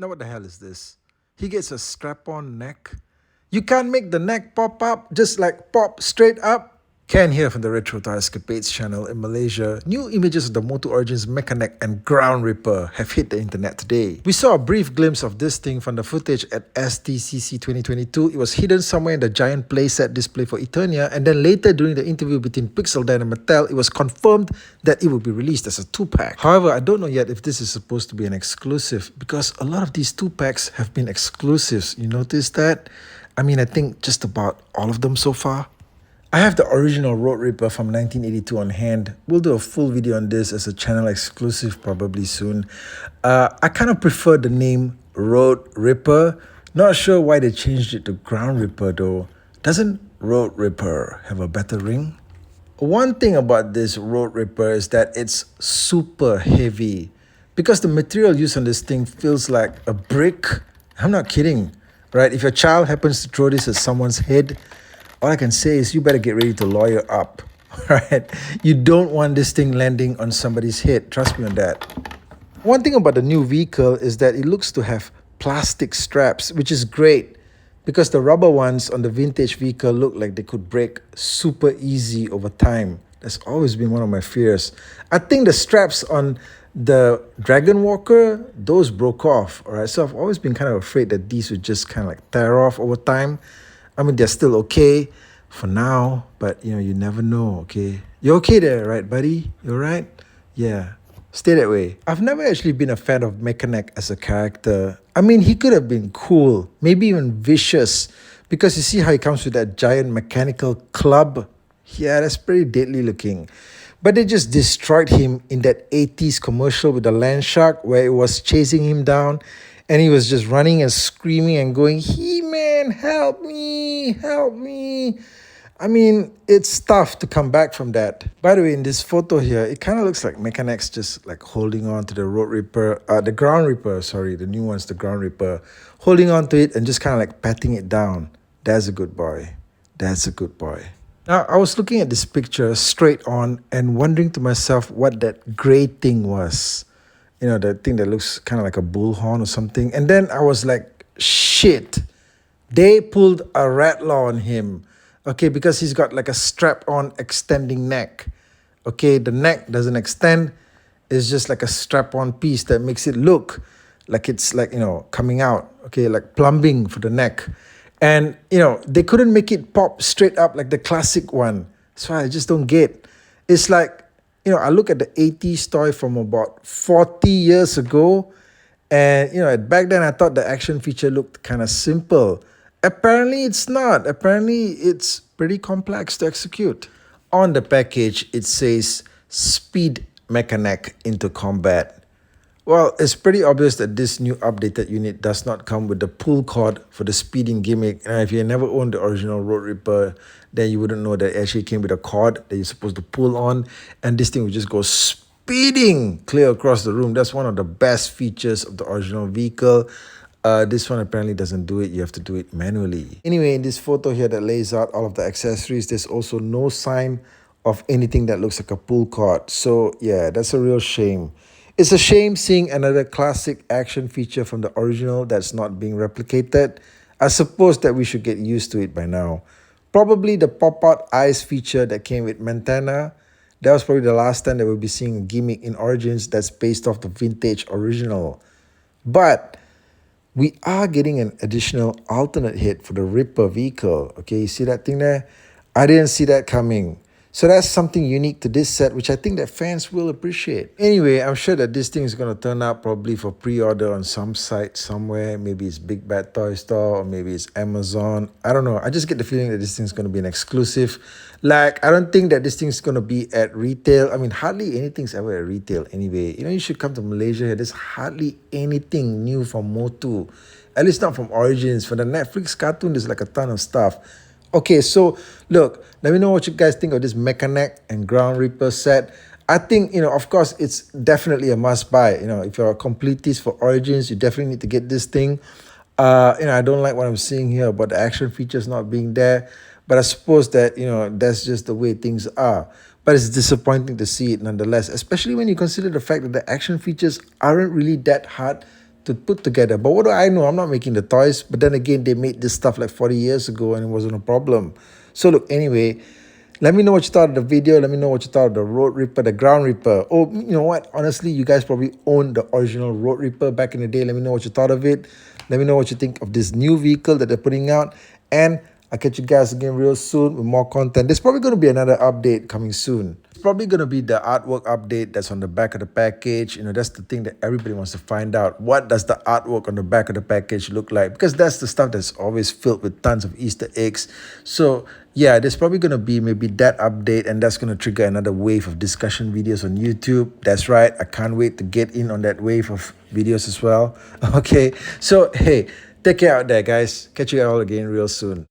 Now what the hell is this? He gets a strap-on neck. You can't make the neck pop up, just like pop straight up. Ken here from the Retro Tire Escapades channel in Malaysia. New images of the MOTU Origins Mekaneck and Ground Ripper have hit the internet today. We saw a brief glimpse of this thing from the footage at STCC 2022. It was hidden somewhere in the giant playset display for Eternia, and then later during the interview between Pixelden and Mattel, it was confirmed that it would be released as a 2-pack. However, I don't know yet if this is supposed to be an exclusive, because a lot of these 2-packs have been exclusives. You notice that? I mean, I think just about all of them so far. I have the original Road Ripper from 1982 on hand. We'll do a full video on this as a channel exclusive probably soon. I kind of prefer the name Road Ripper. Not sure why they changed it to Ground Ripper though. Doesn't Road Ripper have a better ring? One thing about this Road Ripper is that it's super heavy. Because the material used on this thing feels like a brick. I'm not kidding, right? If your child happens to throw this at someone's head, all I can say is you better get ready to lawyer up, right? You don't want this thing landing on somebody's head. Trust me on that. One thing about the new vehicle is that it looks to have plastic straps, which is great because the rubber ones on the vintage vehicle look like they could break super easy over time. That's always been one of my fears. I think the straps on the Dragon Walker, those broke off, all right? So I've always been kind of afraid that these would just kind of like tear off over time. I mean, they're still okay for now, but you know, you never know, okay? You're okay there, right, buddy? You're right? Yeah, stay that way. I've never actually been a fan of Mekaneck as a character. I mean, he could have been cool, maybe even vicious, because you see how he comes with that giant mechanical club? Yeah, that's pretty deadly looking. But they just destroyed him in that 80s commercial with the land shark where it was chasing him down and he was just running and screaming and going, "He-Man, help me, help me." I mean, it's tough to come back from that. By the way, in this photo here, it kind of looks like Mekaneck's just like holding on to the Road Ripper, the Ground Ripper, sorry, the new one's the Ground Ripper, holding on to it and just kind of like patting it down. That's a good boy. That's a good boy. Now, I was looking at this picture straight on and wondering to myself what that gray thing was. You know, the thing that looks kind of like a bullhorn or something. And then I was like, shit, they pulled a Rattler on him. Okay, because he's got like a strap-on extending neck. Okay, the neck doesn't extend. It's just like a strap-on piece that makes it look like it's like, you know, coming out. Okay, like plumbing for the neck. And, you know, they couldn't make it pop straight up like the classic one. So I just don't get. It's like, you know, I look at the 80s toy from about 40 years ago. And, you know, back then I thought the action feature looked kind of simple. Apparently it's not. Apparently it's pretty complex to execute. On the package, it says Speed Mekaneck into combat. Well, it's pretty obvious that this new updated unit does not come with the pull cord for the speeding gimmick. And if you never owned the original Road Ripper, then you wouldn't know that it actually came with a cord that you're supposed to pull on. And this thing would just go speeding clear across the room. That's one of the best features of the original vehicle. This one apparently doesn't do it. You have to do it manually. Anyway, in this photo here that lays out all of the accessories, there's also no sign of anything that looks like a pull cord. So yeah, that's a real shame. It's a shame seeing another classic action feature from the original that's not being replicated. I suppose that we should get used to it by now. Probably the pop-out eyes feature that came with Montana. That was probably the last time that we'll be seeing a gimmick in Origins that's based off the vintage original. But we are getting an additional alternate head for the Ripper vehicle. Okay, you see that thing there? I didn't see that coming. So that's something unique to this set, which I think that fans will appreciate. Anyway, I'm sure that this thing is going to turn up probably for pre-order on some site somewhere. Maybe it's Big Bad Toy Store or maybe it's Amazon. I don't know. I just get the feeling that this thing's going to be an exclusive. Like, I don't think that this thing's going to be at retail. I mean, hardly anything's ever at retail anyway. You know, you should come to Malaysia here. There's hardly anything new from MOTU. At least not from Origins. For the Netflix cartoon, there's like a ton of stuff. Okay, so look, let me know what you guys think of this Mekaneck and Ground Ripper set. I think, you know, of course, it's definitely a must-buy. You know, if you're a completist for Origins, you definitely need to get this thing. You know, I don't like what I'm seeing here about the action features not being there. But I suppose that, you know, that's just the way things are. But it's disappointing to see it nonetheless, especially when you consider the fact that the action features aren't really that hard to put together. But what do I know? I'm not making the toys. But then again, they made this stuff like 40 years ago and it wasn't a problem. So look, anyway, let me know what you thought of the video. Let me know what you thought of the Road Ripper, the Ground Ripper. Oh, you know what? Honestly, you guys probably owned the original Road Ripper back in the day. Let me know what you thought of it. Let me know what you think of this new vehicle that they're putting out. And I'll catch you guys again real soon with more content. There's probably going to be another update coming soon. It's probably going to be the artwork update that's on the back of the package. You know, that's the thing that everybody wants to find out. What does the artwork on the back of the package look like? Because that's the stuff that's always filled with tons of Easter eggs. So yeah, there's probably going to be maybe that update, and that's going to trigger another wave of discussion videos on YouTube. That's right. I can't wait to get in on that wave of videos as well. Okay. So, hey, take care out there, guys. Catch you all again real soon.